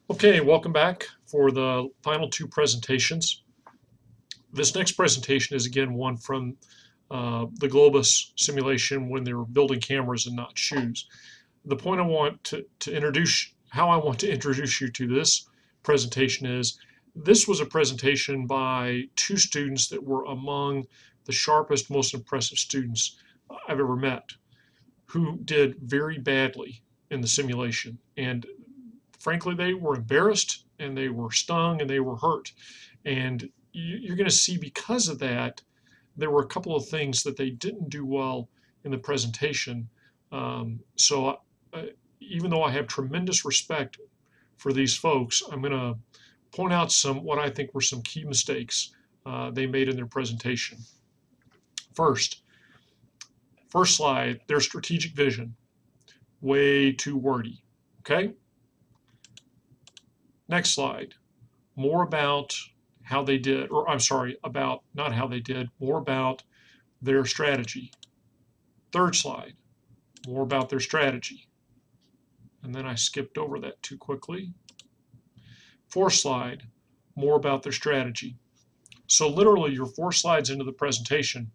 Okay, welcome back for the final two presentations. This next presentation is again one from the Globus simulation when they were building cameras and not shoes. The point I want to introduce, how I want to introduce you to this presentation is, this was a presentation by two students that were among the sharpest, most impressive students I've ever met, who did very badly in the simulation. And frankly, they were embarrassed and they were stung and they were hurt. And you're going to see because of that, there were a couple of things that they didn't do well in the presentation. So even though I have tremendous respect for these folks, I'm going to point out what I think were some key mistakes they made in their presentation. First slide, their strategic vision, way too wordy. Okay. Next slide, more about how they did, or I'm sorry, about not how they did, more about their strategy. Third slide, more about their strategy. And then I skipped over that too quickly. Fourth slide, more about their strategy. So literally you're 4 slides into the presentation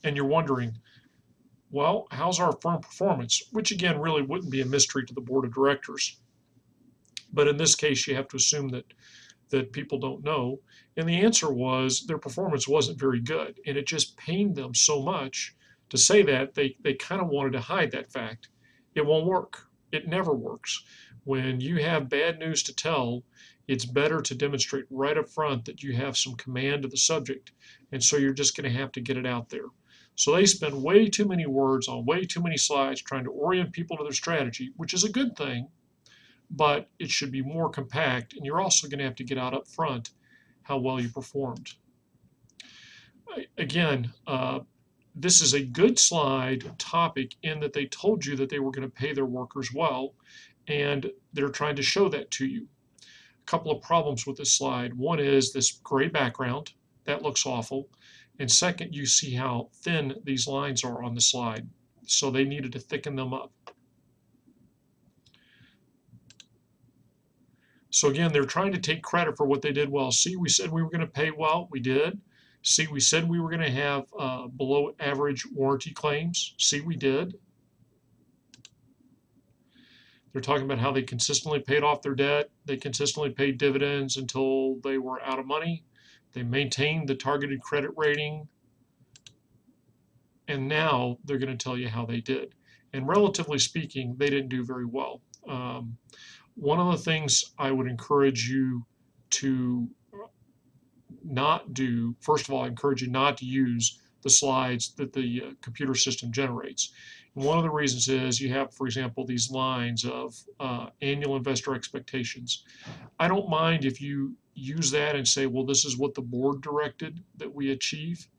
and you're wondering, well, how's our firm performance? Which again really wouldn't be a mystery to the board of directors. But in this case, you have to assume that people don't know. And the answer was their performance wasn't very good. And it just pained them so much to say that they kind of wanted to hide that fact. It won't work. It never works. When you have bad news to tell, it's better to demonstrate right up front that you have some command of the subject. And so you're just going to have to get it out there. So they spend way too many words on way too many slides trying to orient people to their strategy, which is a good thing, but it should be more compact, and you're also going to have to get out up front how well you performed. Again, this is a good slide topic in that they told you that they were going to pay their workers well, and they're trying to show that to you. A couple of problems with this slide. One is this gray background. That looks awful. And second, you see how thin these lines are on the slide. So they needed to thicken them up. So again, they're trying to take credit for what they did well. See, we said we were going to pay well. We did. See, we said we were going to have below average warranty claims. See, we did. They're talking about how they consistently paid off their debt. They consistently paid dividends until they were out of money. They maintained the targeted credit rating. And now they're going to tell you how they did. And relatively speaking, they didn't do very well. One of the things I would encourage you to not do, first of all, I encourage you not to use the slides that the computer system generates. And one of the reasons is you have, for example, these lines of annual investor expectations. I don't mind if you use that and say, well, this is what the board directed that we achieve,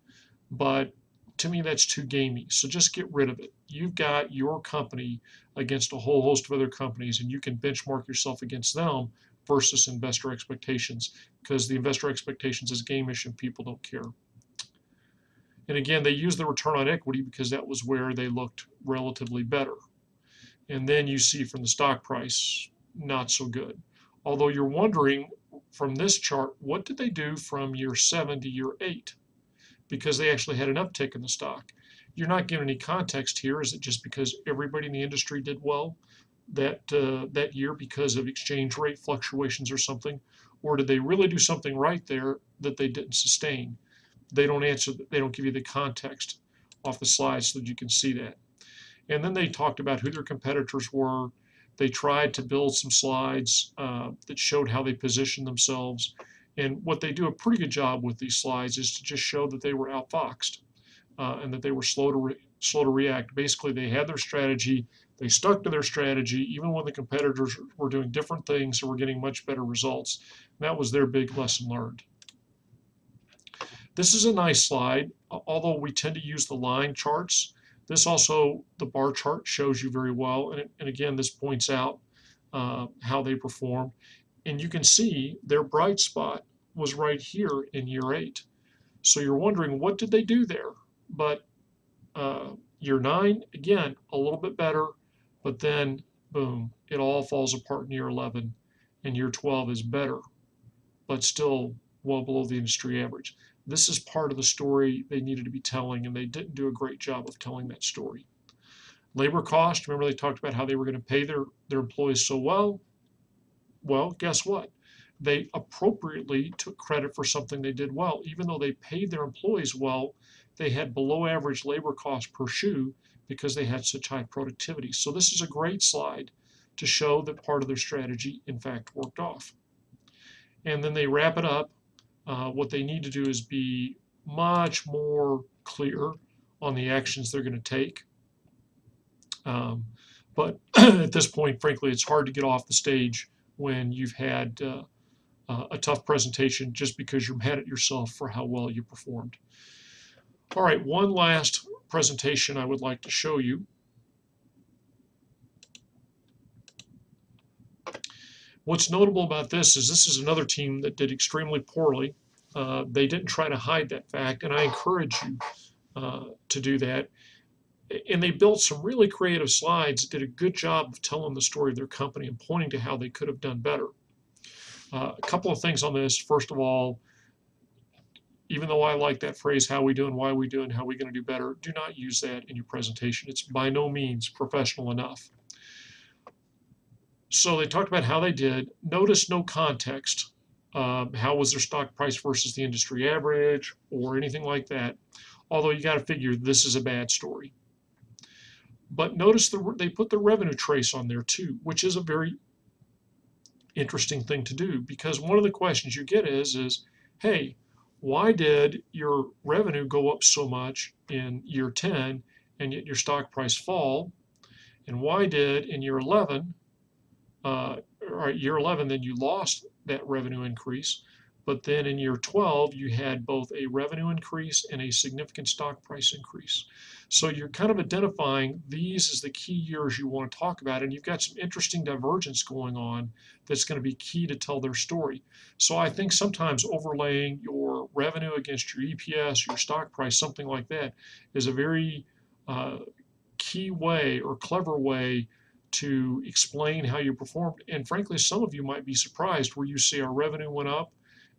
but to me, that's too gamey. So just get rid of it. You've got your company against a whole host of other companies, and you can benchmark yourself against them versus investor expectations, because the investor expectations is gamish and people don't care. And again, they use the return on equity because that was where they looked relatively better. And then you see from the stock price, not so good. Although you're wondering from this chart, what did they do from year 7 to year 8? Because they actually had an uptick in the stock. You're not giving any context here. Is it just because everybody in the industry did well that year because of exchange rate fluctuations or something? Or did they really do something right there that they didn't sustain? They don't answer, they don't give you the context off the slides so that you can see that. And then they talked about who their competitors were. They tried to build some slides that showed how they positioned themselves. And what they do a pretty good job with these slides is to just show that they were outfoxed and that they were slow to react. Basically, they had their strategy. They stuck to their strategy even when the competitors were doing different things and were getting much better results. And that was their big lesson learned. This is a nice slide, although we tend to use the line charts. This also, the bar chart shows you very well. And again, this points out how they performed. And you can see their bright spot was right here in year 8. So you're wondering, what did they do there? But year 9, again, a little bit better, but then boom, it all falls apart in year 11. and year 12 is better, but still well below the industry average. This is part of the story they needed to be telling, and they didn't do a great job of telling that story. Labor cost, remember they talked about how they were going to pay their employees so well? Well, guess what? They appropriately took credit for something they did well. Even though they paid their employees well, they had below average labor cost per shoe because they had such high productivity. So this is a great slide to show that part of their strategy, in fact, worked off. And then they wrap it up. What they need to do is be much more clear on the actions they're going to take. But at this point, frankly, it's hard to get off the stage when you've had a tough presentation just because you're mad at yourself for how well you performed. All right, one last presentation I would like to show you. What's notable about this is another team that did extremely poorly. They didn't try to hide that fact, and I encourage you to do that. And they built some really creative slides, did a good job of telling the story of their company and pointing to how they could have done better. A couple of things on this. First of all, even though I like that phrase, how we doing, why we doing, how we going to do better, do not use that in your presentation. It's by no means professional enough. So they talked about how they did. Notice no context. How was their stock price versus the industry average or anything like that. Although you got to figure this is a bad story. But notice they put the revenue trace on there too, which is a very interesting thing to do, because one of the questions you get is, hey, why did your revenue go up so much in year 10 and yet your stock price fall? And why did in year 11, then you lost that revenue increase, but then in year 12 you had both a revenue increase and a significant stock price increase. So you're kind of identifying these as the key years you want to talk about, and you've got some interesting divergence going on that's going to be key to tell their story. So I think sometimes overlaying your revenue against your EPS, your stock price, something like that, is a very key way or clever way to explain how you performed. And frankly, some of you might be surprised where you see our revenue went up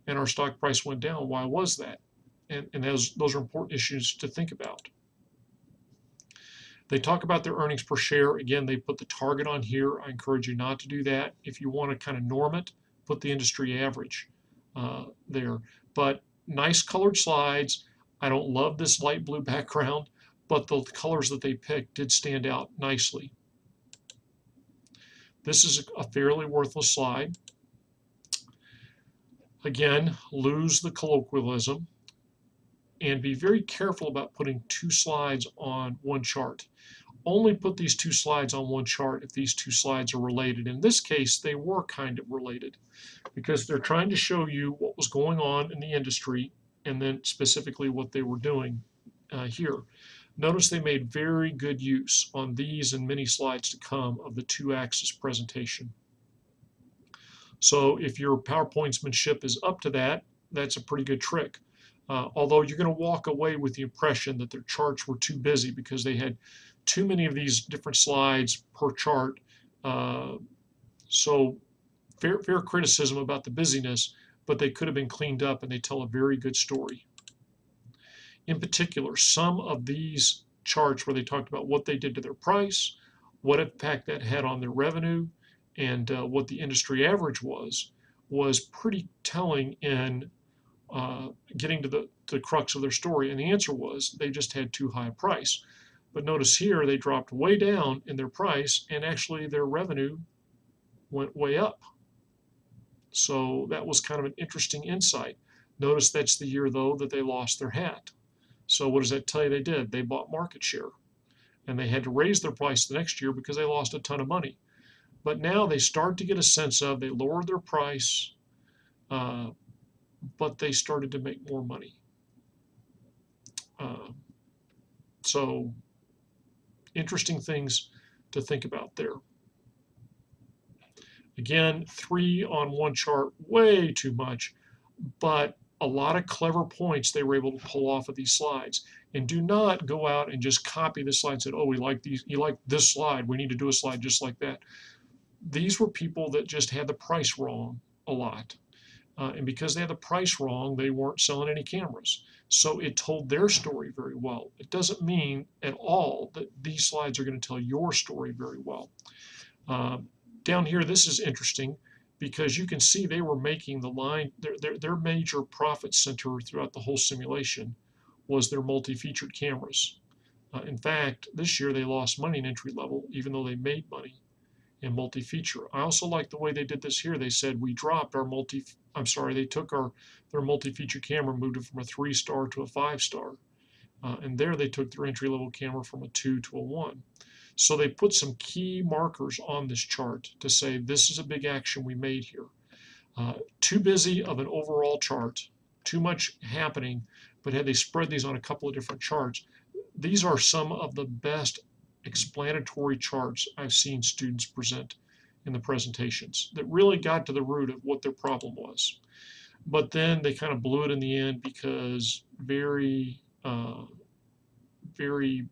and our stock price went down. Why was that? And those are important issues to think about. They talk about their earnings per share. Again, they put the target on here. I encourage you not to do that. If you want to kind of norm it, put the industry average there. But nice colored slides. I don't love this light blue background, but the colors that they picked did stand out nicely. This is a fairly worthless slide. Again, lose the colloquialism and be very careful about putting two slides on one chart. Only put these two slides on one chart if these two slides are related. In this case, they were kind of related because they're trying to show you what was going on in the industry and then specifically what they were doing here. Notice they made very good use on these and many slides to come of the two-axis presentation. So if your PowerPointsmanship is up to that, that's a pretty good trick. Although you're going to walk away with the impression that their charts were too busy because they had too many of these different slides per chart. So fair criticism about the busyness, but they could have been cleaned up and they tell a very good story. In particular, some of these charts where they talked about what they did to their price, what impact that had on their revenue, and what the industry average was pretty telling in getting to the crux of their story. And the answer was they just had too high a price. But notice here they dropped way down in their price and actually their revenue went way up. So that was kind of an interesting insight. Notice that's the year, though, that they lost their hat. So what does that tell you they did? They bought market share. And they had to raise their price the next year because they lost a ton of money. But now they start to get a sense of they lowered their price, but they started to make more money. So interesting things to think about there. Again, 3 on one chart, way too much, but a lot of clever points they were able to pull off of these slides. And do not go out and just copy the slide and say, oh, we like these, you like this slide, we need to do a slide just like that. these were people that just had the price wrong a lot. And because they had the price wrong, they weren't selling any cameras. So it told their story very well. It doesn't mean at all that these slides are going to tell your story very well. Down here, this is interesting because you can see they were making the line, their major profit center throughout the whole simulation was their multi-featured cameras. In fact, this year they lost money in entry level, even though they made money in multi-feature. I also like the way they did this here. They said we dropped our they took their multi-feature camera, moved it from a 3-star to a 5-star. And there they took their entry-level camera from a 2 to a 1. So they put some key markers on this chart to say this is a big action we made here. Too busy of an overall chart, too much happening, but had they spread these on a couple of different charts, these are some of the best explanatory charts I've seen students present in the presentations that really got to the root of what their problem was. But then they kind of blew it in the end because very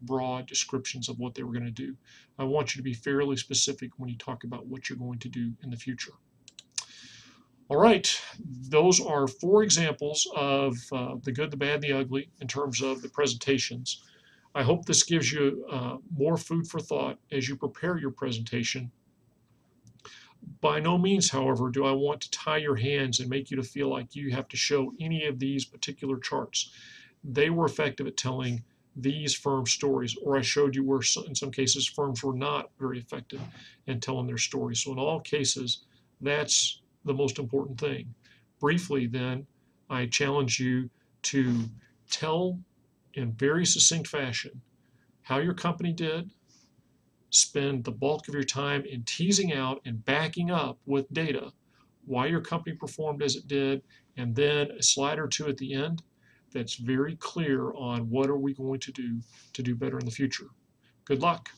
broad descriptions of what they were going to do. I want you to be fairly specific when you talk about what you're going to do in the future. All right, those are 4 examples of the good, the bad, the ugly in terms of the presentations. I hope this gives you more food for thought as you prepare your presentation. By no means, however, do I want to tie your hands and make you to feel like you have to show any of these particular charts. They were effective at telling these firm stories, or I showed you where in some cases firms were not very effective in telling their stories. So in all cases, that's the most important thing. Briefly then, I challenge you to tell in very succinct fashion how your company did, spend the bulk of your time in teasing out and backing up with data why your company performed as it did, and then a slide or 2 at the end that's very clear on what are we going to do better in the future. Good luck.